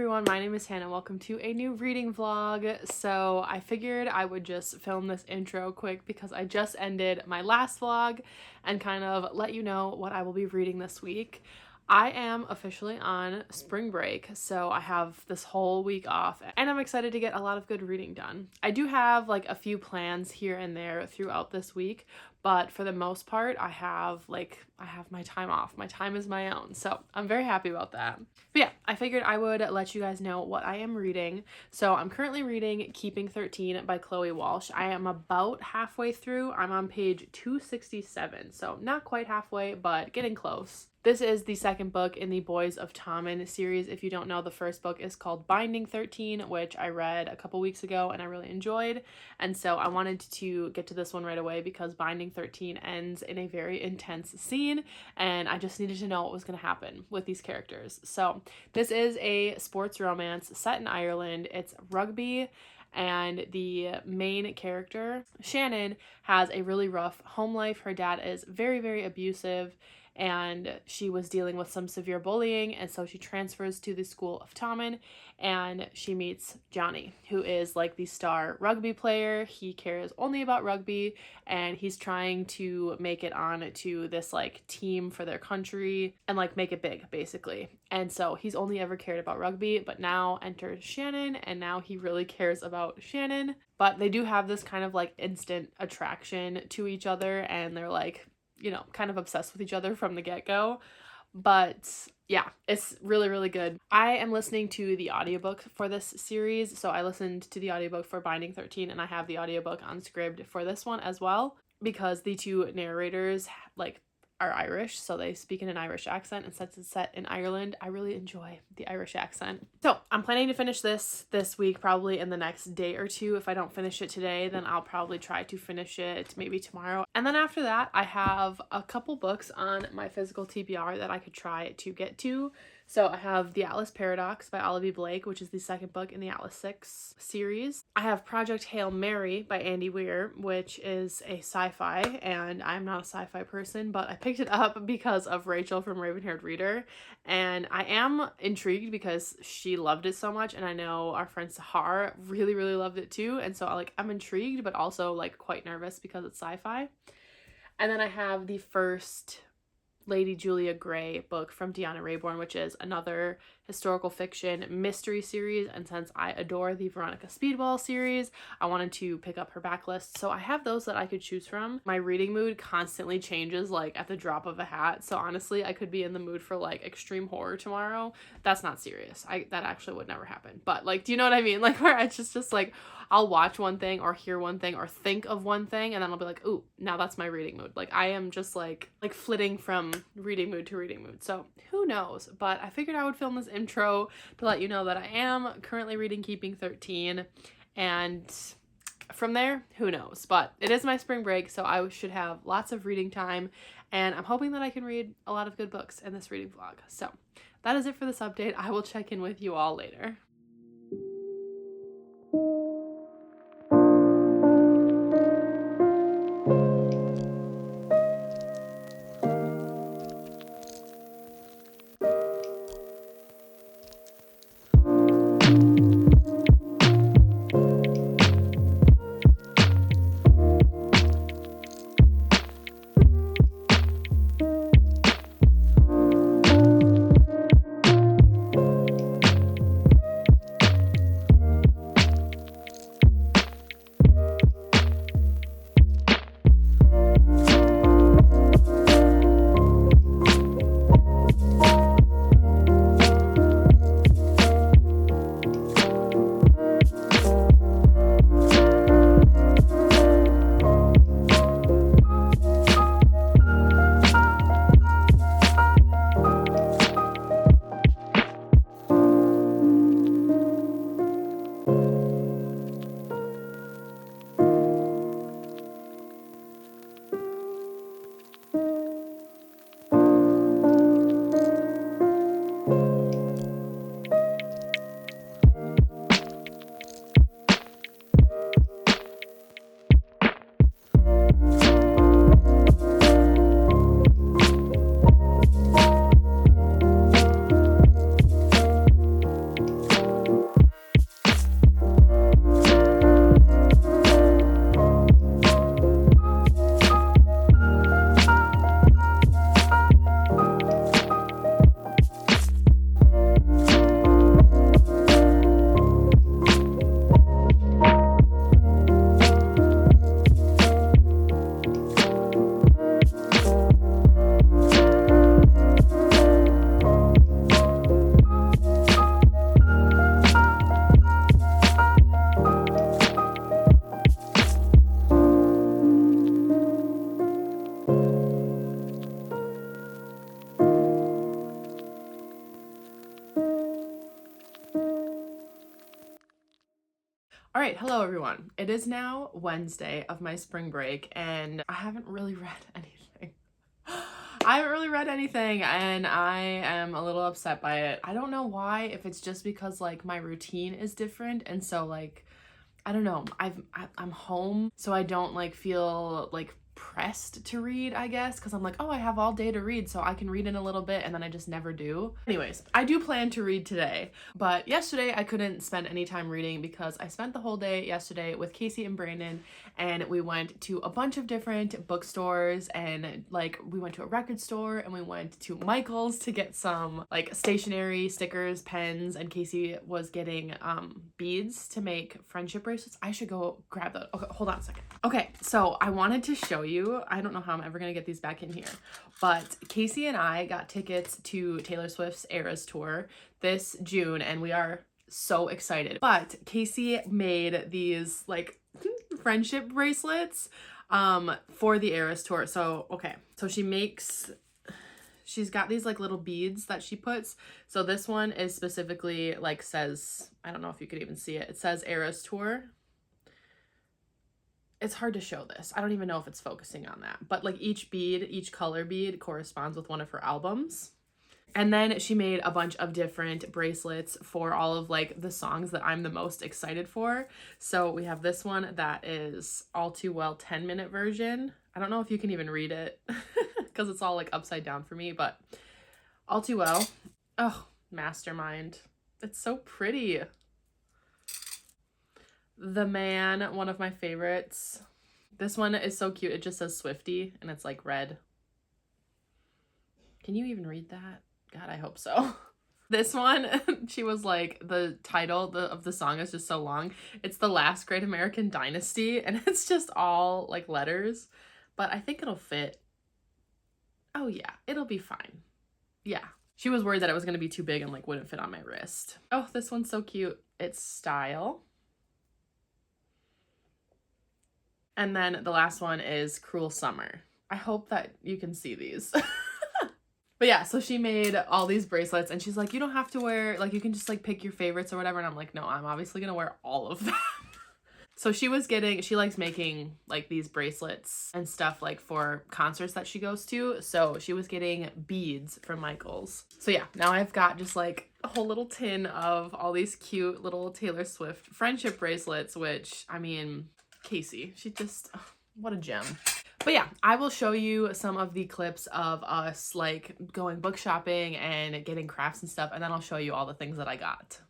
everyone, my name is Hannah. Welcome to a new reading vlog. So I figured I would just film this intro quick because I just ended my last vlog and kind of let you know what I will be reading this week. I am officially on spring break, so I have this whole week off and I'm excited to get a lot of good reading done. I do have like a few plans here and there throughout this week, but for the most part, I have my time off. My time is my own, so I'm very happy about that. But yeah, I figured I would let you guys know what I am reading. So I'm currently reading Keeping 13 by Chloe Walsh. I am about halfway through. I'm on page 267, so not quite halfway, but getting close. This is the second book in the Boys of Tommen series. If you don't know, the first book is called Binding 13, which I read a couple weeks ago and I really enjoyed. And so I wanted to get to this one right away because Binding 13 ends in a very intense scene and I just needed to know what was going to happen with these characters. So this is a sports romance set in Ireland. It's rugby. And the main character, Shannon, has a really rough home life. Her dad is very, very abusive and she was dealing with some severe bullying, and so she transfers to the school of Tommen and she meets Johnny, who is like the star rugby player. He cares only about rugby and he's trying to make it on to this like team for their country and like make it big basically. And so he's only ever cared about rugby, but now enters Shannon and now he really cares about Shannon. But they do have this kind of like instant attraction to each other and they're like, you know, kind of obsessed with each other from the get-go. But yeah, it's really, really good. I am listening to the audiobook for this series. So I listened to the audiobook for Binding 13 and I have the audiobook on Scribd for this one as well because the two narrators like are Irish, so they speak in an Irish accent, and since it's set in Ireland, I really enjoy the Irish accent. So I'm planning to finish this week, probably in the next day or two. If I don't finish it today, then I'll probably try to finish it maybe tomorrow. And then after that, I have a couple books on my physical TBR that I could try to get to. So I have The Atlas Paradox by Olivia Blake, which is the second book in the Atlas 6 series. I have Project Hail Mary by Andy Weir, which is a sci-fi, and I'm not a sci-fi person, but I picked it up because of Rachel from Raven-Haired Reader, and I am intrigued because she loved it so much, and I know our friend Sahar really, really loved it too, and so I'm intrigued, but also like quite nervous because it's sci-fi. And then I have the first Lady Julia Gray book from Deanna Raybourn, which is another historical fiction mystery series, and since I adore the Veronica Speedwell series, I wanted to pick up her backlist. So I have those that I could choose from. My reading mood constantly changes like at the drop of a hat, so honestly I could be in the mood for like extreme horror tomorrow. That's not serious. That actually would never happen, but like, do you know what I mean? Like where it's just like I'll watch one thing or hear one thing or think of one thing and then I'll be like, ooh, now that's my reading mood. Like I am just like flitting from reading mood to reading mood. So who knows? But I figured I would film this intro to let you know that I am currently reading Keeping 13, and from there, who knows? But it is my spring break, so I should have lots of reading time, and I'm hoping that I can read a lot of good books in this reading vlog. So that is it for this update. I will check in with you all later. All right, hello everyone. It is now Wednesday of my spring break and I haven't really read anything. I haven't really read anything and I am a little upset by it. I don't know why, if it's just because like my routine is different and so like I don't know, I'm home so I don't like feel like pressed to read, I guess, because I'm like, oh, I have all day to read so I can read in a little bit, and then I just never do. Anyways, I do plan to read today, but yesterday I couldn't spend any time reading because I spent the whole day yesterday with Casey and Brandon, and we went to a bunch of different bookstores, and like we went to a record store and we went to Michael's to get some like stationery, stickers, pens, and Casey was getting beads to make friendship bracelets. I should go grab those. Okay, hold on a second. Okay, so I wanted to show you, I don't know how I'm ever gonna get these back in here, but Casey and I got tickets to Taylor Swift's Eras tour this June and we are so excited. But Casey made these like friendship bracelets for the Eras tour. So okay, so she's got these like little beads that she puts. So this one is specifically like says, I don't know if you could even see it. It says Eras Tour. It's hard to show this. I don't even know if it's focusing on that. But like each bead, each color bead corresponds with one of her albums. And then she made a bunch of different bracelets for all of like the songs that I'm the most excited for. So we have this one that is All Too Well 10-minute version. I don't know if you can even read it because it's all like upside down for me, but All Too Well. Oh, Mastermind. It's so pretty. The Man, one of my favorites. This one is so cute. It just says Swiftie and it's like red. Can you even read that? God, I hope so. This one, she was like, the title of the song is just so long. It's The Last Great American Dynasty and it's just all like letters, but I think it'll fit. Oh yeah, it'll be fine. Yeah. She was worried that it was going to be too big and like wouldn't fit on my wrist. Oh, this one's so cute. It's Style. And then the last one is Cruel Summer. I hope that you can see these. But yeah, so she made all these bracelets and she's like, you don't have to wear, like you can just like pick your favorites or whatever. And I'm like, no, I'm obviously gonna wear all of them. So she likes making like these bracelets and stuff like for concerts that she goes to. So she was getting beads from Michael's. So yeah, now I've got just like a whole little tin of all these cute little Taylor Swift friendship bracelets, which I mean, Casey, she just, what a gem. But yeah, I will show you some of the clips of us like going book shopping and getting crafts and stuff, and then I'll show you all the things that I got.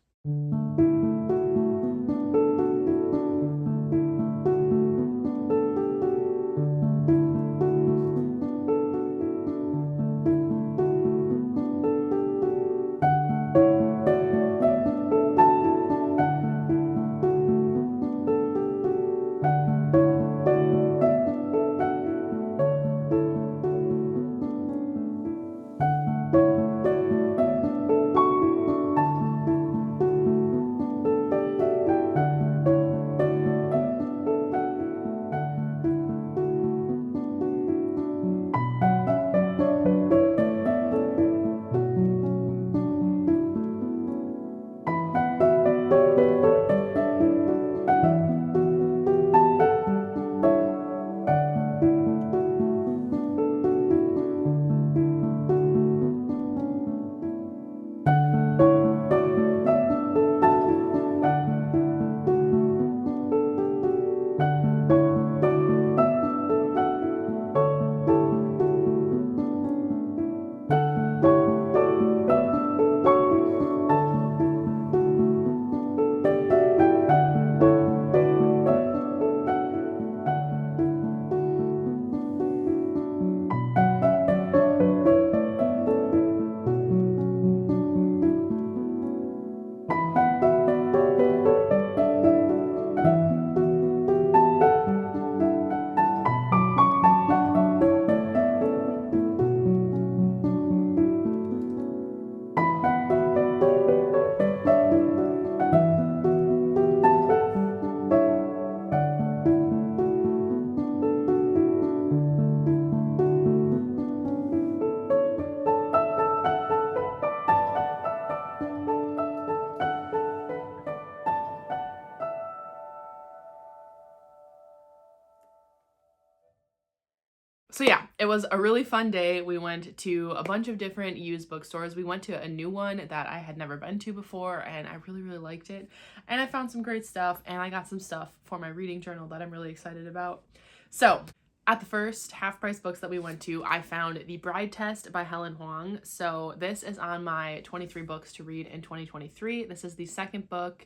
It was a really fun day. We went to a bunch of different used bookstores. We went to a new one that I had never been to before, and I really, really liked it. And I found some great stuff, and I got some stuff for my reading journal that I'm really excited about. So at the first half-price books that we went to, I found The Bride Test by Helen Huang. So this is on my 23 books to read in 2023. This is the second book,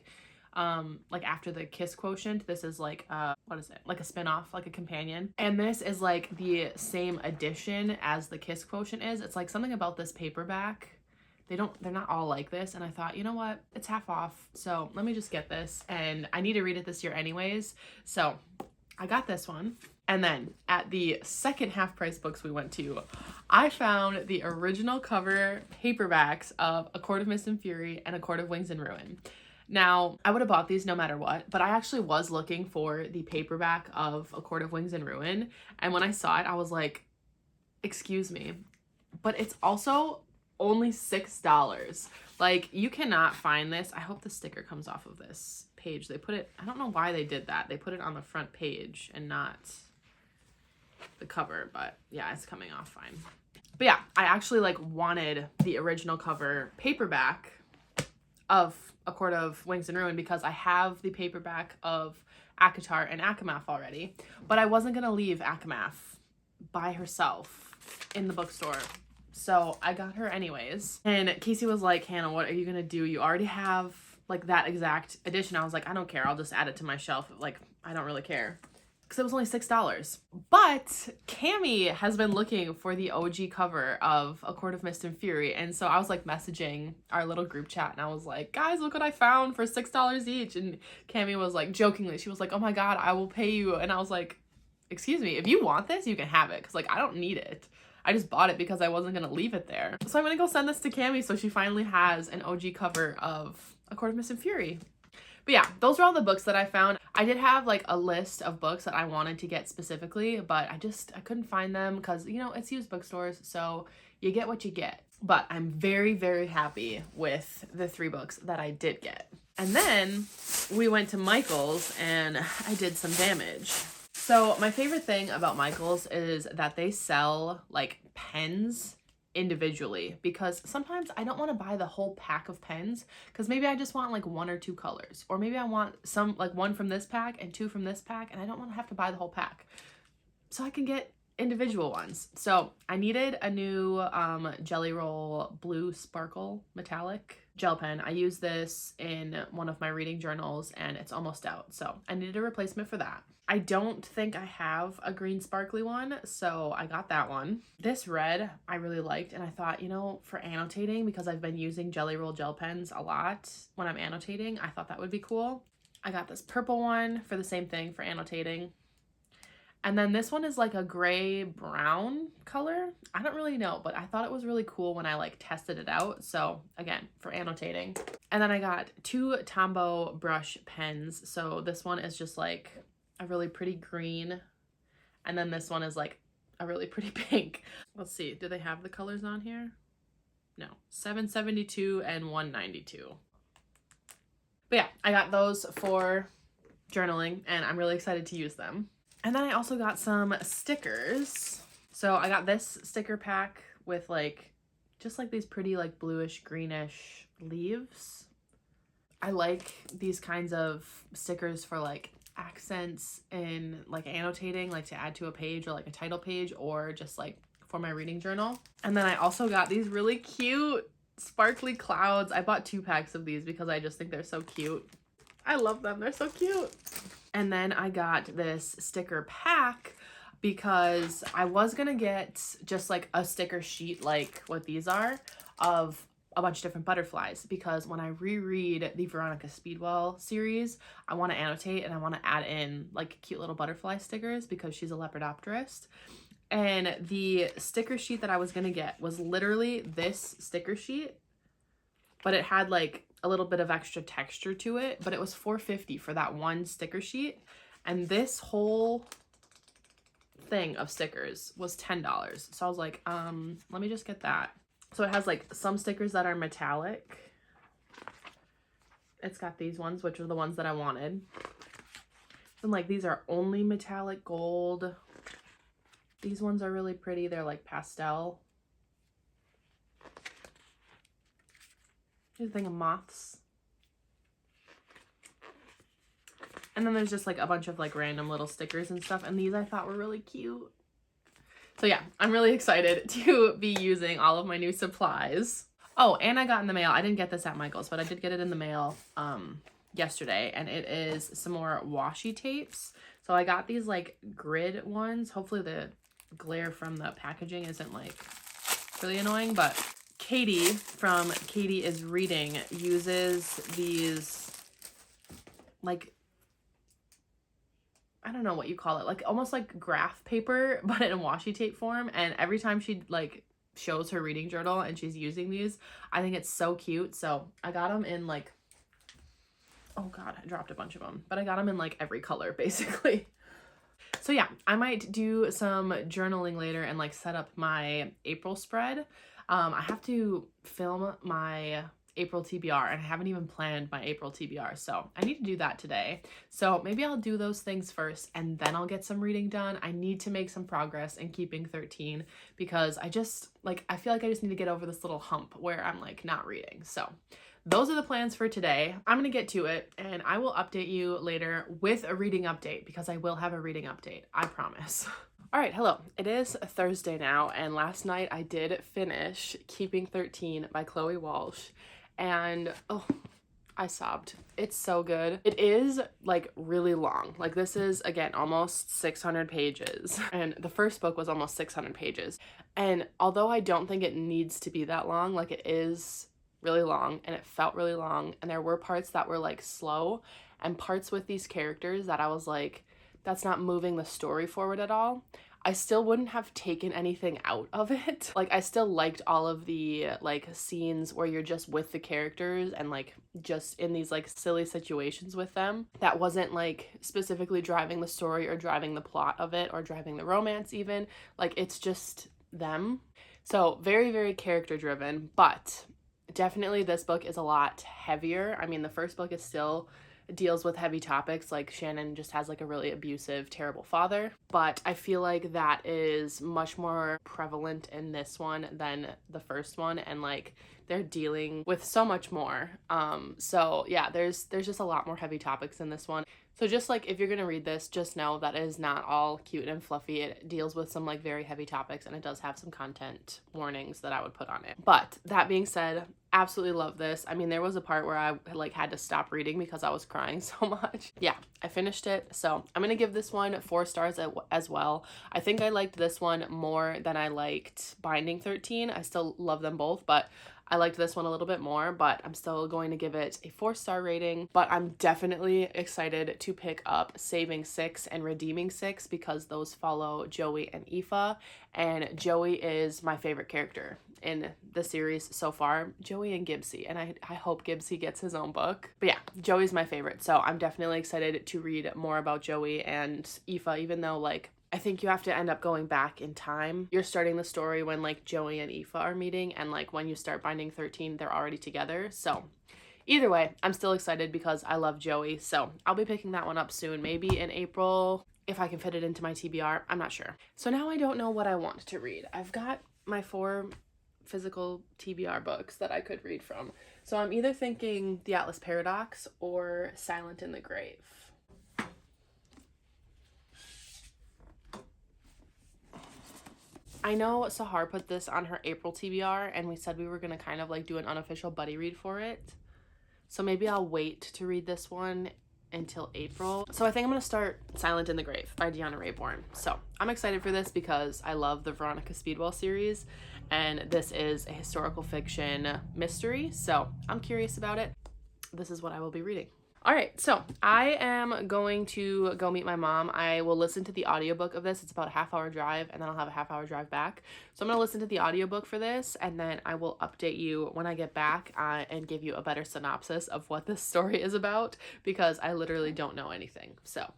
like after the Kiss Quotient. This is like what is it, like a spin-off, like a companion, and this is like the same edition as the Kiss Quotient is. It's like something about this paperback, they're not all like this, and I thought, you know what, it's half off, so let me just get this, and I need to read it this year anyways, so I got this one. And then at the second half-price books we went to, I found the original cover paperbacks of A Court of Mist and Fury and A Court of Wings and Ruin. Now, I would have bought these no matter what, but I actually was looking for the paperback of A Court of Wings and Ruin, and when I saw it, I was like, excuse me, but it's also only $6. Like, you cannot find this. I hope the sticker comes off of this page. They put it, I don't know why they did that. They put it on the front page and not the cover, but yeah, it's coming off fine. But yeah, I actually like wanted the original cover paperback of A Court of Wings and Ruin because I have the paperback of Akatar and Akamath already, but I wasn't gonna leave Akamath by herself in the bookstore, so I got her anyways. And Casey was like, Hannah, what are you gonna do? You already have like that exact edition. I was like, I don't care, I'll just add it to my shelf. Like, I don't really care, because it was only $6. But Cami has been looking for the OG cover of A Court of Mist and Fury, and so I was like messaging our little group chat, and I was like, guys, look what I found for $6 each. And Cami was like, jokingly, she was like, oh my god, I will pay you. And I was like, excuse me, if you want this, you can have it, because like I don't need it. I just bought it because I wasn't gonna leave it there. So I'm gonna go send this to Cami so she finally has an OG cover of A Court of Mist and Fury. But yeah, those are all the books that I found. I did have like a list of books that I wanted to get specifically, but I couldn't find them because, you know, it's used bookstores, so you get what you get. But I'm very, very happy with the 3 books that I did get. And then we went to Michael's and I did some damage. So my favorite thing about Michael's is that they sell like pens individually, because sometimes I don't want to buy the whole pack of pens, because maybe I just want like 1 or 2 colors, or maybe I want some like 1 from this pack and 2 from this pack, and I don't want to have to buy the whole pack, so I can get individual ones. So I needed a new Jelly Roll Blue Sparkle Metallic gel pen. I use this in one of my reading journals and it's almost out, so I needed a replacement for that. I don't think I have a green sparkly one, so I got that one. This red I really liked, and I thought, you know, for annotating, because I've been using Jelly Roll gel pens a lot when I'm annotating, I thought that would be cool. I got this purple one for the same thing, for annotating. And then this one is like a gray brown color. I don't really know, but I thought it was really cool when I like tested it out. So again, for annotating. And then I got 2 Tombow brush pens. So this one is just like a really pretty green, and then this one is like a really pretty pink. Let's see, do they have the colors on here? No. 772 and 192. But yeah, I got those for journaling and I'm really excited to use them. And then I also got some stickers. So I got this sticker pack with like just like these pretty like bluish greenish leaves. I like these kinds of stickers for like accents in like annotating, like to add to a page or like a title page, or just like for my reading journal. And then I also got these really cute sparkly clouds. I bought 2 packs of these because I just think they're so cute. I love them, they're so cute. And then I got this sticker pack because I was gonna get just like a sticker sheet like what these are of a bunch of different butterflies, because when I reread the Veronica Speedwell series, I want to annotate and I want to add in like cute little butterfly stickers because she's a lepidopterist. And the sticker sheet that I was gonna get was literally this sticker sheet, but it had like a little bit of extra texture to it, but it was $4.50 for that one sticker sheet, and this whole thing of stickers was $10. So I was like, let me just get that. So it has like some stickers that are metallic. It's got these ones, which are the ones that I wanted. And like these are only metallic gold. These ones are really pretty. They're like pastel. Here's a thing of moths. And then there's just like a bunch of like random little stickers and stuff. And these I thought were really cute. So yeah, I'm really excited to be using all of my new supplies. Oh, and I got in the mail. I didn't get this at Michael's, but I did get it in the mail yesterday. And it is some more washi tapes. So I got these like grid ones. Hopefully the glare from the packaging isn't like really annoying, but Katie from Katie is Reading uses these like, I don't know what you call it, like almost like graph paper, but in a washi tape form. And every time she like shows her reading journal and she's using these, I think it's so cute. So I got them in like, oh God, I dropped a bunch of them, but I got them in like every color basically. So yeah, I might do some journaling later and like set up my April spread. I have to film my April TBR and I haven't even planned my April TBR, so I need to do that today. So maybe I'll do those things first and then I'll get some reading done. I need to make some progress in keeping 13 because I feel like I just need to get over this little hump where I'm like not reading. So those are the plans for today. I'm gonna get to it and I will update you later with a reading update because I will have a reading update, I promise. All right, hello. It is Thursday now, and last night I did finish Keeping 13 by Chloe Walsh, and oh, I sobbed. It's so good. It is like really long. Like this is, again, almost 600 pages, and the first book was almost 600 pages. And although I don't think it needs to be that long, like it is really long, and it felt really long, and there were parts that were like slow, and parts with these characters that I was like, that's not moving the story forward at all. I still wouldn't have taken anything out of it. Like I still liked all of the like scenes where you're just with the characters and like just in these like silly situations with them. That wasn't like specifically driving the story or driving the plot of it or driving the romance even. Like it's just them. So very, very character driven, but definitely this book is a lot heavier. I mean, the first book is still deals with heavy topics, like Shannon just has like a really abusive, terrible father, but I feel like that is much more prevalent in this one than the first one, and like they're dealing with so much more. So yeah, there's just a lot more heavy topics in this one. So just like if you're gonna read this, just know that it is not all cute and fluffy. It deals with some like very heavy topics, and it does have some content warnings that I would put on it. But that being said, absolutely love this. I mean, there was a part where I like had to stop reading because I was crying so much. Yeah, I finished it. So I'm gonna give this one 4 stars as well. I think I liked this one more than I liked Binding 13. I still love them both, but I liked this one a little bit more, but I'm still going to give it a 4-star rating. But I'm definitely excited to pick up Saving 6 and Redeeming 6 because those follow Joey and Aoife, and Joey is my favorite character in the series so far. Joey and Gibbsy, and I hope Gibbsy gets his own book. But yeah, Joey's my favorite, so I'm definitely excited to read more about Joey and Aoife, even though like I think you have to end up going back in time. You're starting the story when like Joey and Aoife are meeting, and like when you start Binding 13, they're already together. So either way, I'm still excited because I love Joey. So I'll be picking that one up soon, maybe in April, if I can fit it into my TBR. I'm not sure. So now I don't know what I want to read. I've got my 4 physical TBR books that I could read from. So I'm either thinking The Atlas Paradox or Silent in the Grave. I know Sahar put this on her April TBR, and we said we were going to kind of like do an unofficial buddy read for it. So maybe I'll wait to read this one until April. So I think I'm going to start Silent in the Grave by Deanna Raybourn. So I'm excited for this because I love the Veronica Speedwell series, and this is a historical fiction mystery. So I'm curious about it. This is what I will be reading. All right, so I am going to go meet my mom. I will listen to the audiobook of this. It's about a half-hour drive, and then I'll have a half-hour drive back. So I'm going to listen to the audiobook for this, and then I will update you when I get back and give you a better synopsis of what this story is about, because I literally don't know anything. So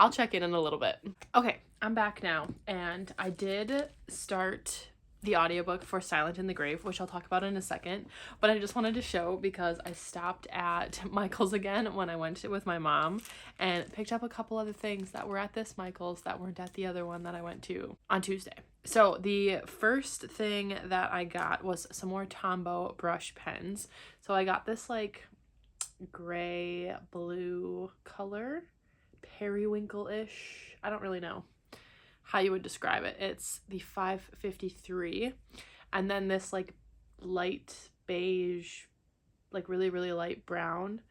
I'll check in a little bit. Okay, I'm back now, and I did start the audiobook for Silent in the Grave, which I'll talk about in a second, but I just wanted to show because I stopped at Michael's again when I went with my mom and picked up a couple other things that were at this Michael's that weren't at the other one that I went to on Tuesday. So the first thing that I got was some more Tombow brush pens. So I got this like gray blue color, periwinkle-ish. I don't really know how you would describe it. It's the 553, and then this like light beige, like really light brown,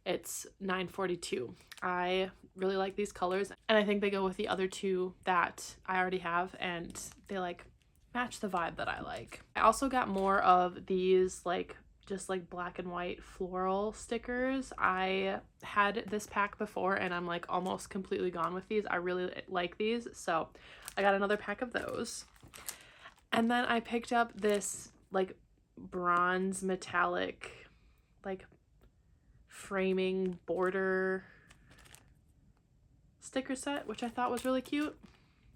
it's 942. I really like these colors, and I think they go with the other two that I already have, and they like match the vibe that I like. I also got more of these like just like black and white floral stickers. I had this pack before and I'm like almost completely gone with these. I really like these, so I got another pack of those. And then I picked up this like bronze metallic like framing border sticker set, which I thought was really cute.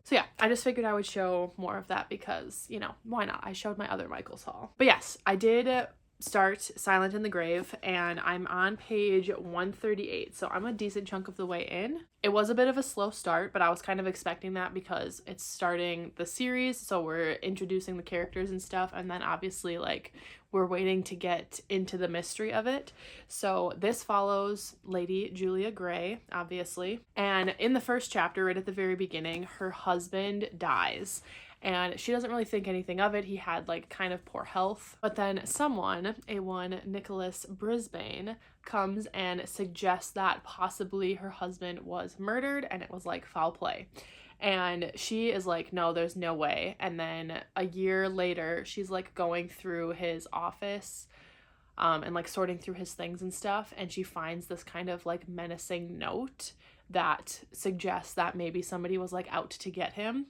So yeah, I just figured I would show more of that because, you know, why not? I showed my other Michael's haul. But yes, I did start Silent in the Grave, and I'm on page 138, so I'm a decent chunk of the way in. It was a bit of a slow start, but I was kind of expecting that because it's starting the series, so we're introducing the characters and stuff, and then obviously like we're waiting to get into the mystery of it. So this follows Lady Julia Gray, obviously, and in the first chapter, right at the very beginning, her husband dies. And she doesn't really think anything of it. He had like kind of poor health. But then someone, one Nicholas Brisbane, comes and suggests that possibly her husband was murdered and it was like foul play. And she is like, no, there's no way. And then a year later, she's like going through his office and like sorting through his things and stuff. And she finds this kind of like menacing note that suggests that maybe somebody was like out to get him.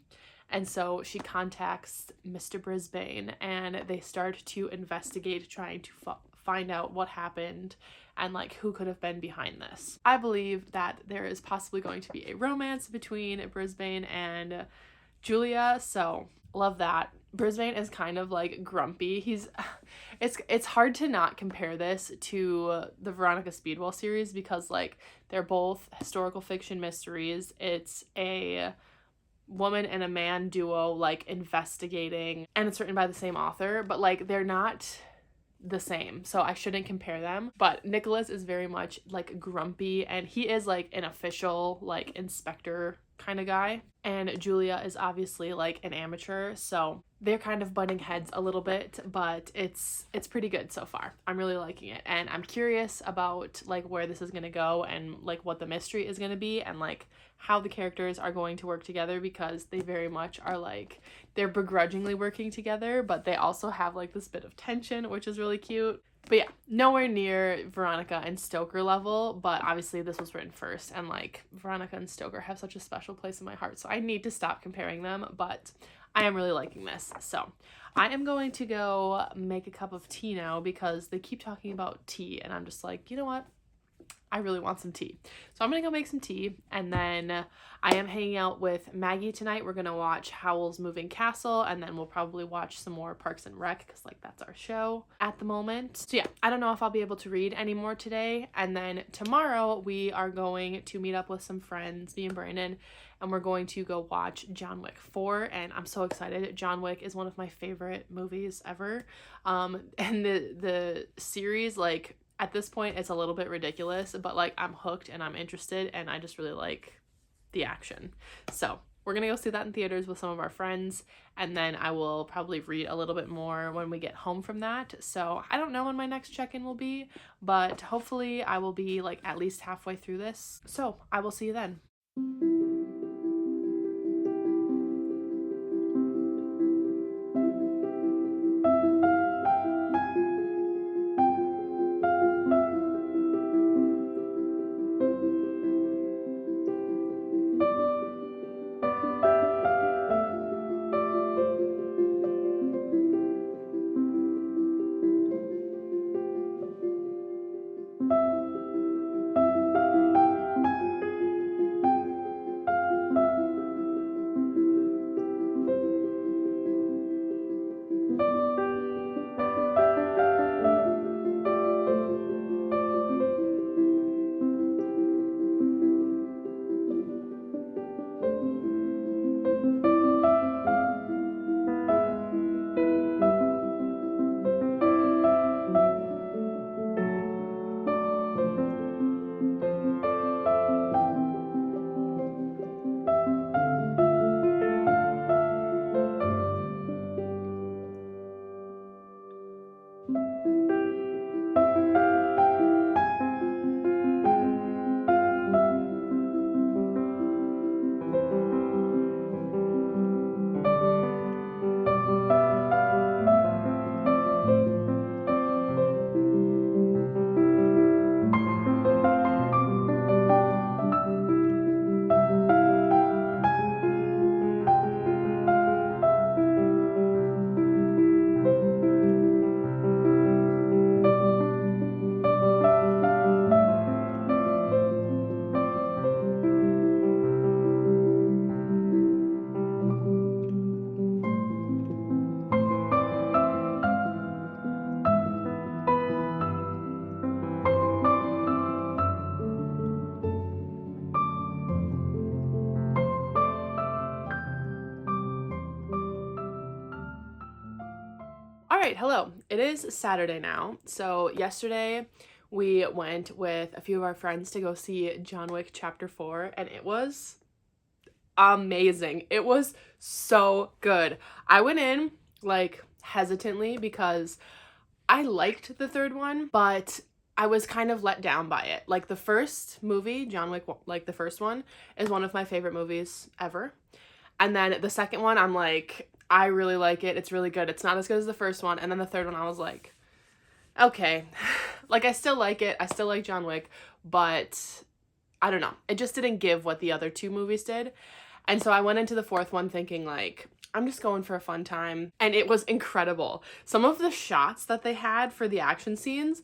And so she contacts Mr. Brisbane and they start to investigate, trying to find out what happened and like who could have been behind this. I believe that there is possibly going to be a romance between Brisbane and Julia, so love that. Brisbane is kind of like grumpy. It's hard to not compare this to the Veronica Speedwell series because like they're both historical fiction mysteries. It's a woman and a man duo like investigating, and it's written by the same author, but like they're not the same, so I shouldn't compare them. But Nicholas is very much like grumpy, and he is like an official like inspector kind of guy, and Julia is obviously like an amateur, so they're kind of butting heads a little bit, but it's pretty good so far. I'm really liking it, and I'm curious about like where this is going to go and like what the mystery is going to be and like how the characters are going to work together, because they very much are like they're begrudgingly working together, but they also have like this bit of tension, which is really cute. But yeah, nowhere near Veronica and Stoker level, but obviously this was written first, and like Veronica and Stoker have such a special place in my heart, so I need to stop comparing them, but I am really liking this. So I am going to go make a cup of tea now because they keep talking about tea, and I'm just like, you know what? I really want some tea. So I'm gonna go make some tea, and then I am hanging out with Maggie tonight. We're gonna watch Howl's Moving Castle, and then we'll probably watch some more Parks and Rec because like that's our show at the moment. So yeah, I don't know if I'll be able to read anymore today. And then tomorrow we are going to meet up with some friends, me and Brandon, and we're going to go watch John Wick 4, and I'm so excited. John Wick is one of my favorite movies ever. And the series, like, at this point it's a little bit ridiculous, but like I'm hooked and I'm interested, and I just really like the action. So we're gonna go see that in theaters with some of our friends, and then I will probably read a little bit more when we get home from that. So I don't know when my next check-in will be, but hopefully I will be like at least halfway through this. So I will see you then. right, hello. It is Saturday now. So yesterday we went with a few of our friends to go see John Wick Chapter 4, and it was amazing. It was so good. I went in like hesitantly because I liked the third one, but I was kind of let down by it. Like the first movie, John Wick, like the first one, is one of my favorite movies ever. And then the second one, I'm like, I really like it. It's really good. It's not as good as the first one. And then the third one, I was like, okay. Like, I still like it. I still like John Wick, but I don't know. It just didn't give what the other two movies did. And so I went into the fourth one thinking like, I'm just going for a fun time. And it was incredible. Some of the shots that they had for the action scenes,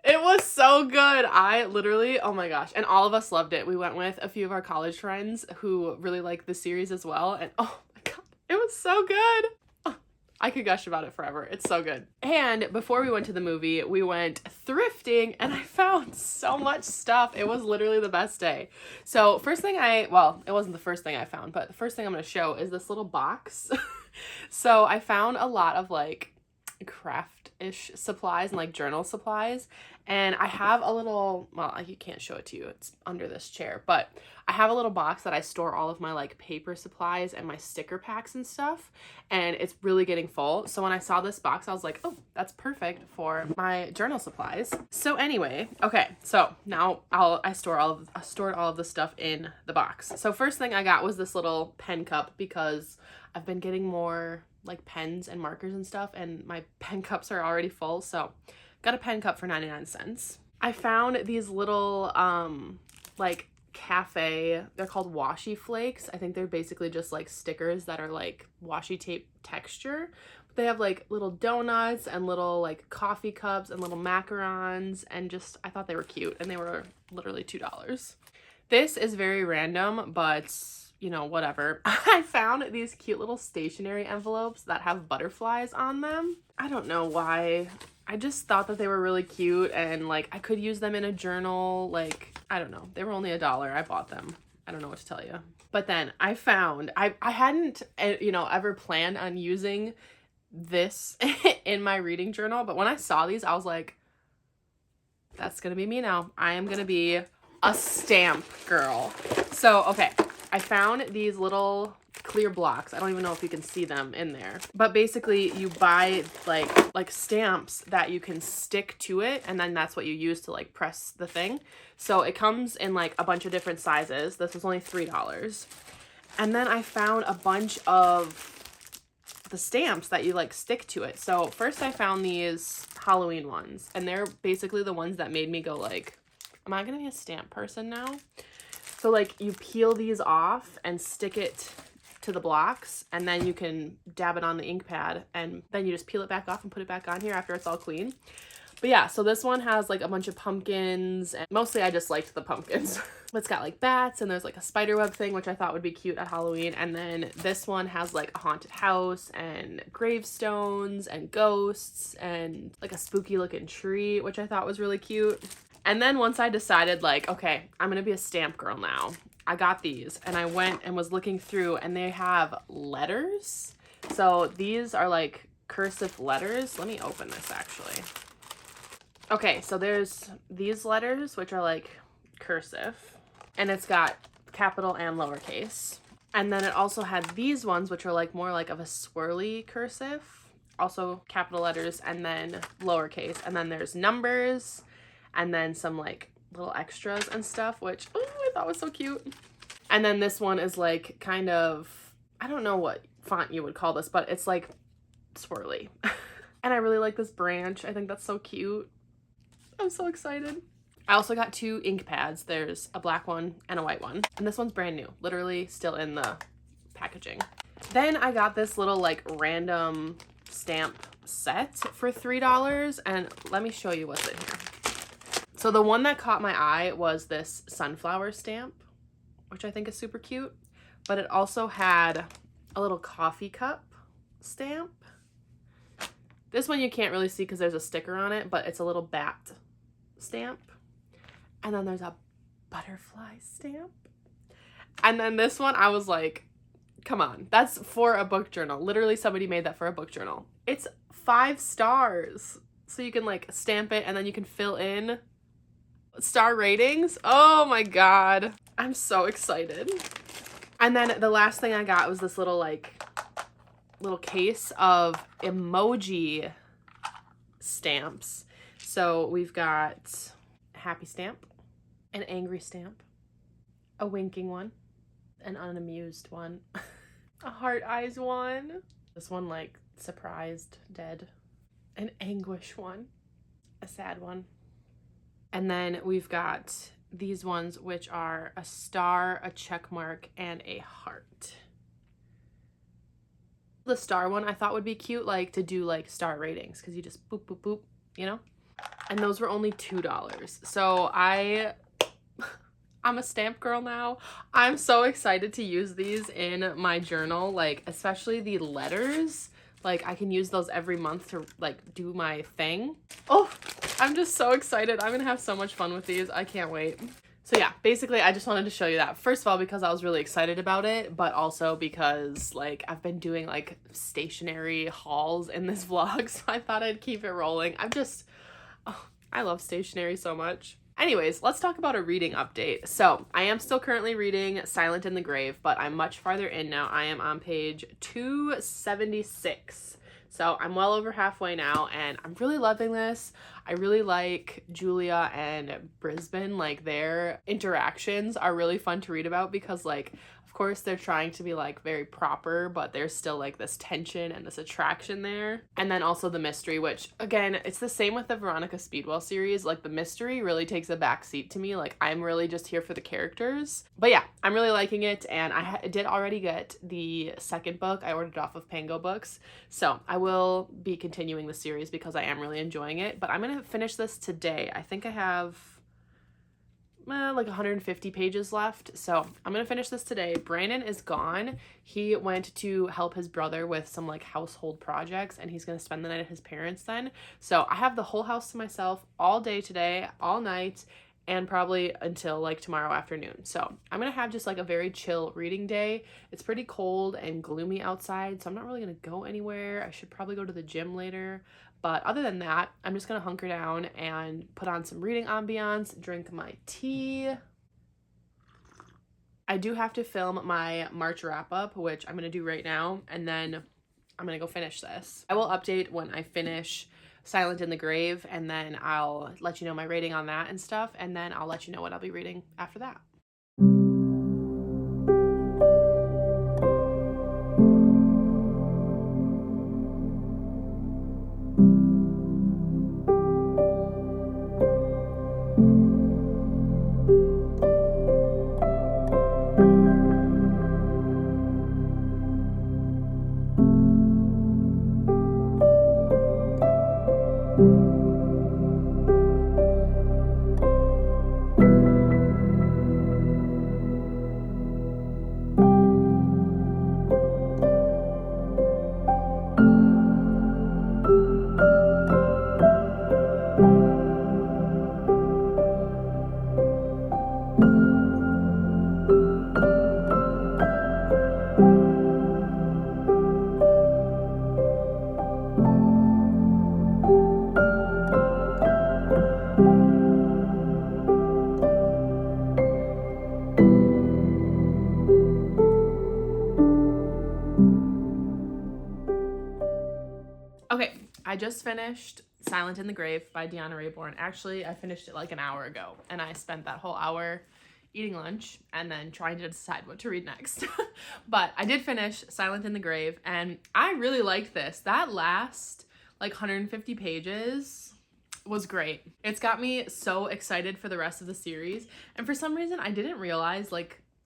it was so good. I literally, oh my gosh. And all of us loved it. We went with a few of our college friends who really like the series as well. And oh my God, it was so good. Oh, I could gush about it forever. It's so good. And before we went to the movie, we went thrifting and I found so much stuff. It was literally the best day. So first thing well, it wasn't the first thing I found, but the first thing I'm going to show is this little box. So I found a lot of like craft-ish supplies and like journal supplies, and I have a little, well, you can't show it to you, it's under this chair, but I have a little box that I store all of my like paper supplies and my sticker packs and stuff, and it's really getting full. So when I saw this box, I was like, oh, that's perfect for my journal supplies. So anyway, okay, so now I stored all of the stuff in the box. So first thing I got was this little pen cup because I've been getting more like pens and markers and stuff, and my pen cups are already full, so got a pen cup for 99 cents. I found these little like cafe, they're called washi flakes. I think they're basically just like stickers that are like washi tape texture. They have like little donuts and little like coffee cups and little macarons, and just I thought they were cute, and they were literally $2. This is very random, but you know, whatever. I found these cute little stationery envelopes that have butterflies on them. I don't know why. I just thought that they were really cute, and like I could use them in a journal. Like, I don't know. They were only $1. I bought them. I don't know what to tell you. But then I found, I hadn't, you know, ever planned on using this in my reading journal. But when I saw these, I was like, that's gonna be me now. I am gonna be a stamp girl. So, okay. I found these little clear blocks. I don't even know if you can see them in there. But basically you buy like stamps that you can stick to it, and then that's what you use to like press the thing. So it comes in like a bunch of different sizes. This was only $3. And then I found a bunch of the stamps that you like stick to it. So first I found these Halloween ones, and they're basically the ones that made me go like, am I gonna be a stamp person now? So like you peel these off and stick it to the blocks, and then you can dab it on the ink pad, and then you just peel it back off and put it back on here after it's all clean. But yeah, so this one has like a bunch of pumpkins, and mostly I just liked the pumpkins. It's got like bats, and there's like a spider web thing, which I thought would be cute at Halloween. And then this one has like a haunted house and gravestones and ghosts and like a spooky looking tree, which I thought was really cute. And then once I decided like, okay, I'm gonna be a stamp girl now, I got these and I went and was looking through, and they have letters. So these are like cursive letters. Let me open this actually. Okay, so there's these letters, which are like cursive, and it's got capital and lowercase. And then it also had these ones, which are like more like of a swirly cursive, also capital letters and then lowercase. And then there's numbers, and then some like little extras and stuff, which I thought was so cute. And then this one is like kind of, I don't know what font you would call this, but it's like swirly. And I really like this branch. I think that's so cute. I'm so excited. I also got 2 ink pads. There's a black one and a white one. And this one's brand new, literally still in the packaging. Then I got this little like random stamp set for $3, and let me show you what's in here. So the one that caught my eye was this sunflower stamp, which I think is super cute, but it also had a little coffee cup stamp. This one you can't really see because there's a sticker on it, but it's a little bat stamp. And then there's a butterfly stamp. And then this one, I was like Come on, that's for a book journal. Literally somebody made that for a book journal. It's 5 stars. So you can like stamp it and then you can fill in star ratings. Oh my God. I'm so excited. And then the last thing I got was this little case of emoji stamps. So we've got a happy stamp, an angry stamp, a winking one, an unamused one, a heart eyes one, this one like surprised, dead, an anguish one, a sad one. And then we've got these ones, which are a star, a check mark, and a heart. The star one I thought would be cute, like to do like star ratings, because you just boop, boop, boop, you know? And those were only $2. So I'm a stamp girl now. I'm so excited to use these in my journal, like especially the letters. Like I can use those every month to like do my thing. Oh, I'm just so excited. I'm gonna have so much fun with these. I can't wait. So yeah, basically I just wanted to show you that. First of all, because I was really excited about it, but also because like I've been doing like stationery hauls in this vlog, so I thought I'd keep it rolling. I love stationery so much. Anyways, let's talk about a reading update. So I am still currently reading Silent in the Grave, but I'm much farther in now. I am on page 276. So I'm well over halfway now, and I'm really loving this. I really like Julia and Brisbane. Like their interactions are really fun to read about because like, of course they're trying to be like very proper, but there's still like this tension and this attraction there. And then also the mystery, which again, it's the same with the Veronica Speedwell series. Like the mystery really takes a back seat to me. Like I'm really just here for the characters. But yeah, I'm really liking it. And I did already get the second book. I ordered off of Pango Books. So I will be continuing the series because I am really enjoying it. But I'm going to finish this today. I think I have like 150 pages left. So I'm gonna finish this today. Brandon is gone. He went to help his brother with some like household projects, and he's gonna spend the night at his parents then. So I have the whole house to myself all day today, all night, and probably until like tomorrow afternoon. So I'm gonna have just like a very chill reading day. It's pretty cold and gloomy outside, so I'm not really gonna go anywhere. I should probably go to the gym later. But other than that, I'm just gonna hunker down and put on some reading ambiance, drink my tea. I do have to film my March wrap up, which I'm gonna do right now, and then I'm gonna go finish this. I will update when I finish Silent in the Grave, and then I'll let you know my rating on that and stuff, and then I'll let you know what I'll be reading after that. Okay, I just finished Silent in the Grave by Deanna Raybourn. Actually, I finished it like an hour ago, and I spent that whole hour eating lunch and then trying to decide what to read next. But I did finish Silent in the Grave, and I really liked this. That last like 150 pages was great. It's got me so excited for the rest of the series, and for some reason I didn't realize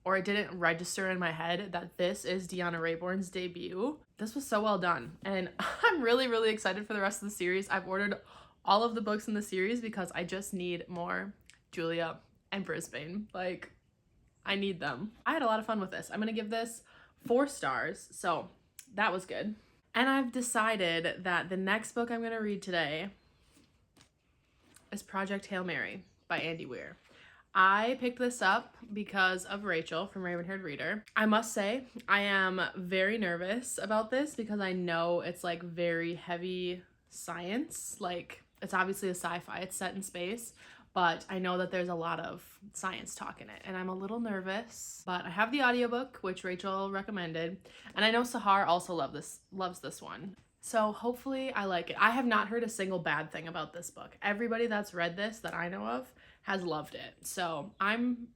or it didn't register in my head that this is Deanna Raybourn's debut. This was so well done, and I'm really, really excited for the rest of the series. I've ordered all of the books in the series because I just need more Julia and Brisbane. Like, I need them. I had a lot of fun with this. I'm gonna give this 4 stars, so that was good. And I've decided that the next book I'm gonna read today is Project Hail Mary by Andy Weir. I picked this up because of Rachel from Raven-Haired Reader. I must say, I am very nervous about this because I know it's like very heavy science. Like, it's obviously a sci-fi, it's set in space, but I know that there's a lot of science talk in it, and I'm a little nervous. But I have the audiobook, which Rachel recommended, and I know Sahar also loves this one. So hopefully I like it. I have not heard a single bad thing about this book. Everybody that's read this that I know of has loved it. So I'm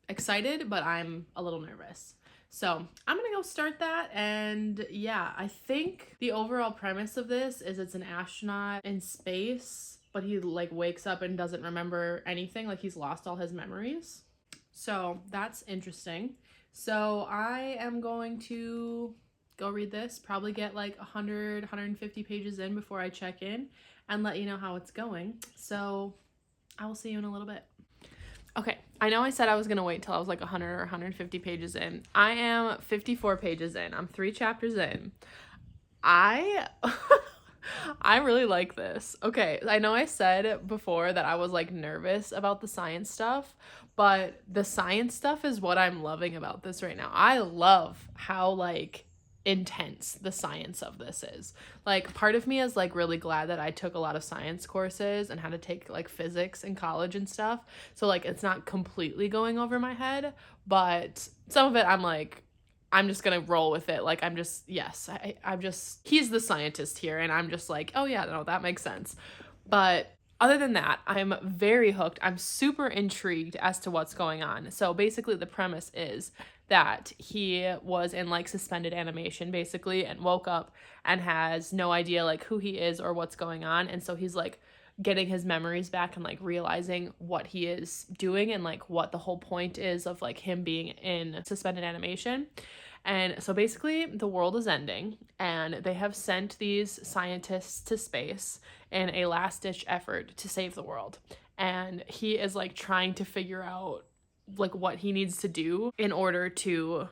excited, but I'm a little nervous. So I'm gonna go start that. And yeah, I think the overall premise of this is it's an astronaut in space, but he like wakes up and doesn't remember anything. Like, he's lost all his memories. So that's interesting. So I am going to go read this, probably get like 100, 150 pages in before I check in and let you know how it's going. So I will see you in a little bit. Okay, I know I said I was gonna wait till I was like 100 or 150 pages in. I am 54 pages in. I'm 3 chapters in. I really like this. Okay, I know I said before that I was like nervous about the science stuff, but the science stuff is what I'm loving about this right now. I love how like intense the science of this is. Like, part of me is like really glad that I took a lot of science courses and had to take like physics in college and stuff. So like it's not completely going over my head, but some of it I'm like, I'm just gonna roll with it. Like, I'm just, yes, I'm just, he's the scientist here, and I'm just like, oh yeah, no, that makes sense. But other than that, I'm very hooked. I'm super intrigued as to what's going on. So basically the premise is that he was in like suspended animation basically and woke up and has no idea like who he is or what's going on. And so he's like getting his memories back and like realizing what he is doing and like what the whole point is of like him being in suspended animation. And so basically the world is ending, and they have sent these scientists to space in a last-ditch effort to save the world. And he is like trying to figure out like what he needs to do in order to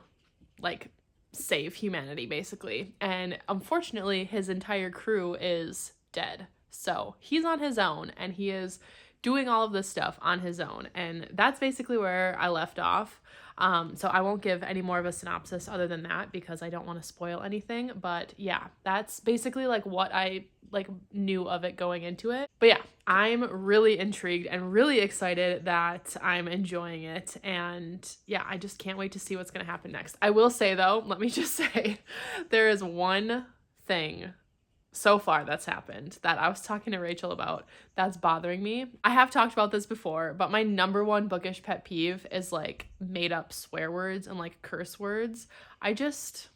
like save humanity basically. And unfortunately his entire crew is dead. So he's on his own, and he is doing all of this stuff on his own. And that's basically where I left off. So I won't give any more of a synopsis other than that because I don't want to spoil anything. But yeah, that's basically like what I like knew of it going into it. But yeah, I'm really intrigued and really excited that I'm enjoying it. And yeah, I just can't wait to see what's going to happen next. I will say though, let me just say, there is one thing so far that's happened that I was talking to Rachel about that's bothering me. I have talked about this before, but my number one bookish pet peeve is like made up swear words and like curse words. I just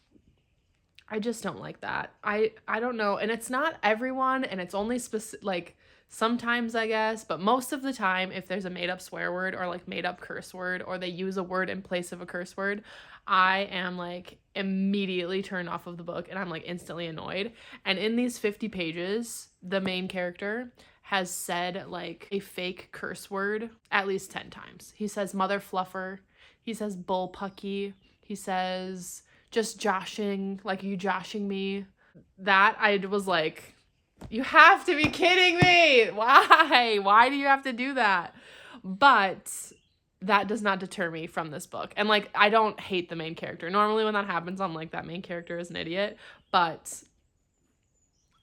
don't like that. I don't know, and it's not everyone, and it's only like sometimes I guess, but most of the time if there's a made up swear word or like made up curse word, or they use a word in place of a curse word, I am like immediately turned off of the book, and I'm like instantly annoyed. And in these 50 pages, the main character has said like a fake curse word at least 10 times. He says mother fluffer, he says bullpucky, he says just joshing, like you joshing me. That I was like, you have to be kidding me. Why do you have to do that? But that does not deter me from this book. And like, I don't hate the main character. Normally when that happens, I'm like, that main character is an idiot, but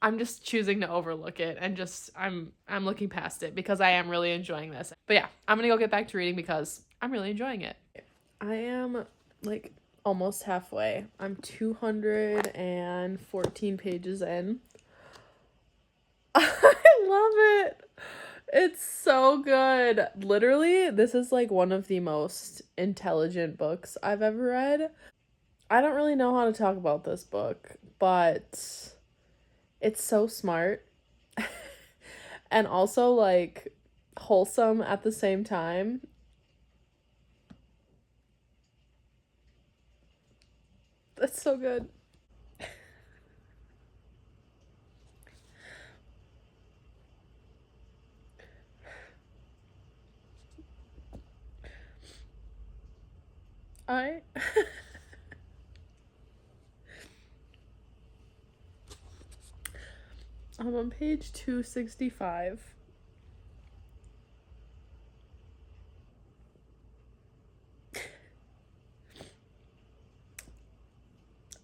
I'm just choosing to overlook it, and just I'm looking past it because I am really enjoying this. But yeah, I'm gonna go get back to reading because I'm really enjoying it. I am like almost halfway. I'm 214 pages in. I love it. It's so good. Literally, this is like one of the most intelligent books I've ever read. I don't really know how to talk about this book, but it's so smart and also like wholesome at the same time. That's so good. I'm on page 265.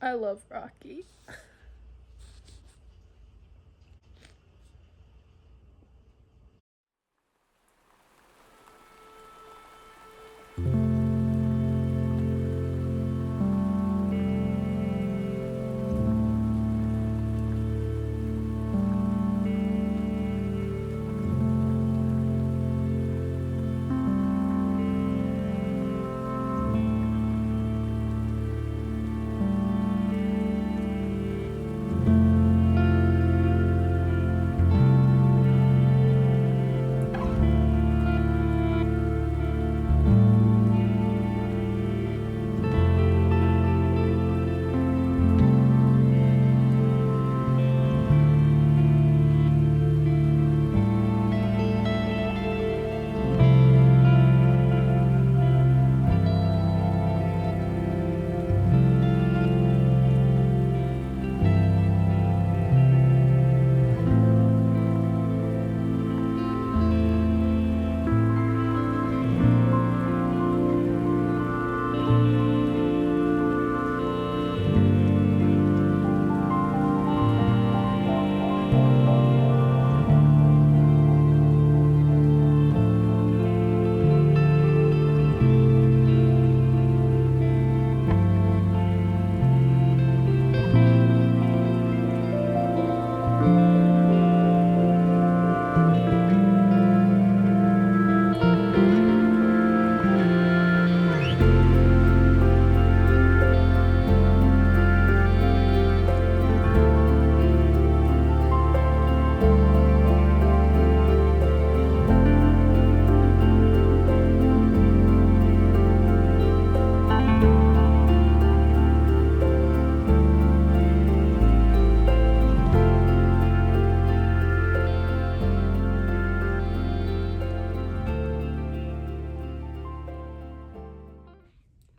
I love Rocky.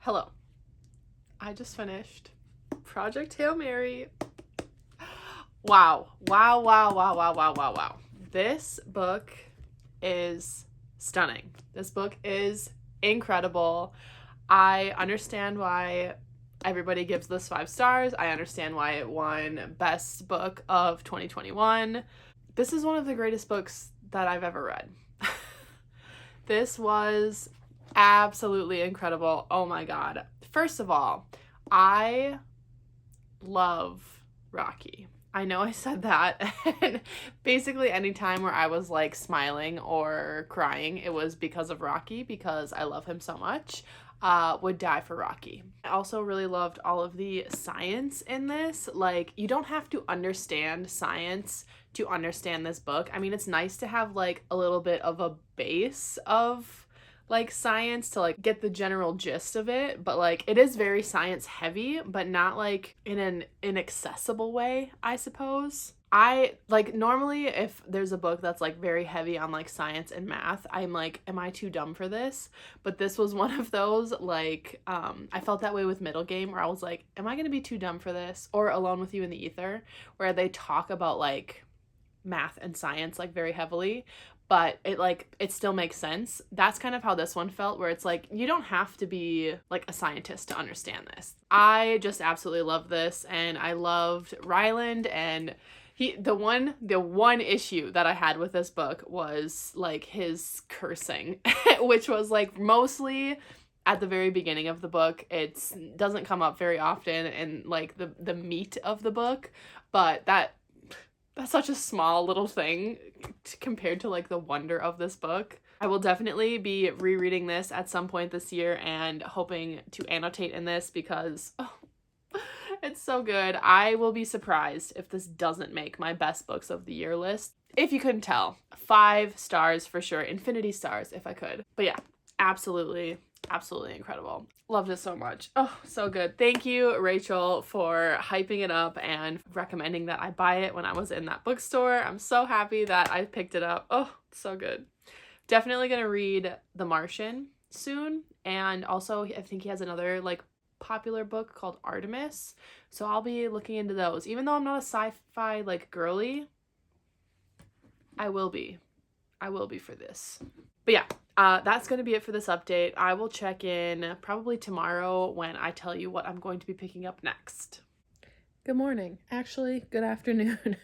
Hello. I just finished Project Hail Mary. Wow. Wow, wow, wow, wow, wow, wow, wow. This book is stunning. This book is incredible. I understand why everybody gives this 5 stars. I understand why it won Best Book of 2021. This is one of the greatest books that I've ever read. This was absolutely incredible. Oh my god. First of all, I love Rocky. I know I said that, and basically any time where I was like smiling or crying, it was because of Rocky, because I love him so much. Would die for Rocky. I also really loved all of the science in this. Like, you don't have to understand science to understand this book. I mean, it's nice to have like a little bit of a base of like science to like get the general gist of it, but like it is very science heavy, but not like in an inaccessible way, I suppose. I like, normally if there's a book that's like very heavy on like science and math, I'm like, am I too dumb for this? But this was one of those, like, I felt that way with Middle Game, where I was like, am I gonna be too dumb for this? Or Alone with You in the Ether, where they talk about like math and science like very heavily, but it still makes sense. That's kind of how this one felt, where it's like, you don't have to be like a scientist to understand this. I just absolutely love this, and I loved Ryland, and the one issue that I had with this book was like his cursing, which was like mostly at the very beginning of the book. It doesn't come up very often in like the meat of the book, but that's such a small little thing compared to like the wonder of this book. I will definitely be rereading this at some point this year and hoping to annotate in this, because it's so good. I will be surprised if this doesn't make my best books of the year list. If you couldn't tell, 5 stars for sure. Infinity stars if I could. But yeah, absolutely incredible. Loved it so much. Oh, so good. Thank you, Rachel, for hyping it up and recommending that I buy it when I was in that bookstore. I'm so happy that I picked it up. Oh, so good. Definitely gonna read The Martian soon, and also I think he has another like popular book called Artemis, so I'll be looking into those. Even though I'm not a sci-fi like girly, I will be for this. But yeah, that's going to be it for this update. I will check in probably tomorrow when I tell you what I'm going to be picking up next. Good morning. Actually, good afternoon.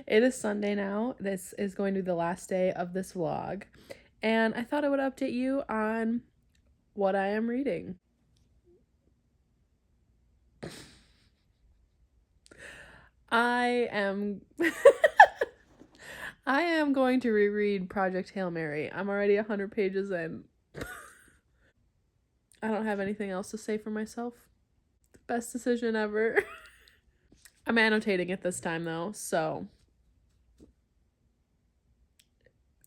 It is Sunday now. This is going to be the last day of this vlog. And I thought I would update you on what I am reading. I am I am going to reread Project Hail Mary. I'm already 100 pages in. I don't have anything else to say for myself. Best decision ever. I'm annotating it this time though, so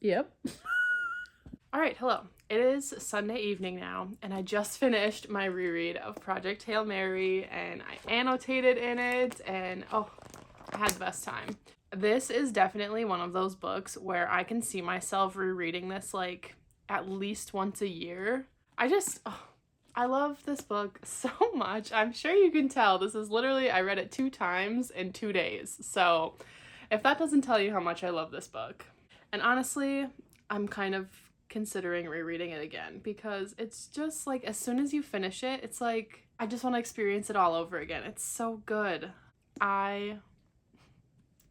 yep. All right, hello. It is Sunday evening now, and I just finished my reread of Project Hail Mary, and I annotated in it, and oh, I had the best time. This is definitely one of those books where I can see myself rereading this like at least once a year. I love this book so much. I'm sure you can tell this is literally, I read it 2 times in 2 days. So if that doesn't tell you how much I love this book. And honestly, I'm kind of considering rereading it again because it's just like as soon as you finish it, it's like I just want to experience it all over again. It's so good. I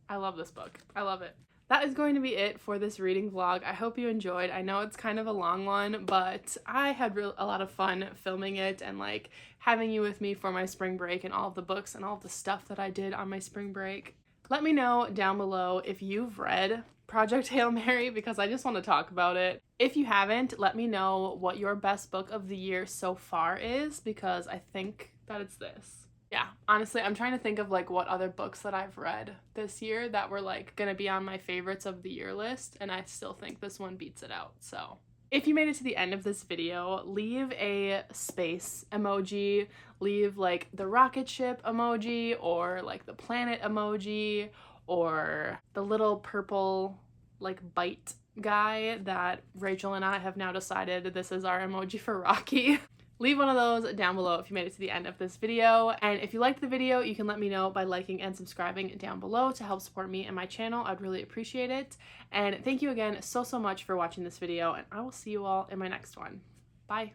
love this book. I love it. That is going to be it for this reading vlog. I hope you enjoyed. I know it's kind of a long one, but I had a lot of fun filming it and like having you with me for my spring break and all of the books and all of the stuff that I did on my spring break. Let me know down below if you've read Project Hail Mary because I just want to talk about it. If you haven't, let me know what your best book of the year so far is because I think that it's this. Yeah, honestly, I'm trying to think of like what other books that I've read this year that were like gonna be on my favorites of the year list, and I still think this one beats it out. So if you made it to the end of this video, leave a space emoji, leave like the rocket ship emoji or like the planet emoji or the little purple like bite guy that Rachel and I have now decided this is our emoji for Rocky. Leave one of those down below if you made it to the end of this video. And if you liked the video, you can let me know by liking and subscribing down below to help support me and my channel. I'd really appreciate it. And thank you again so much for watching this video, and I will see you all in my next one. Bye.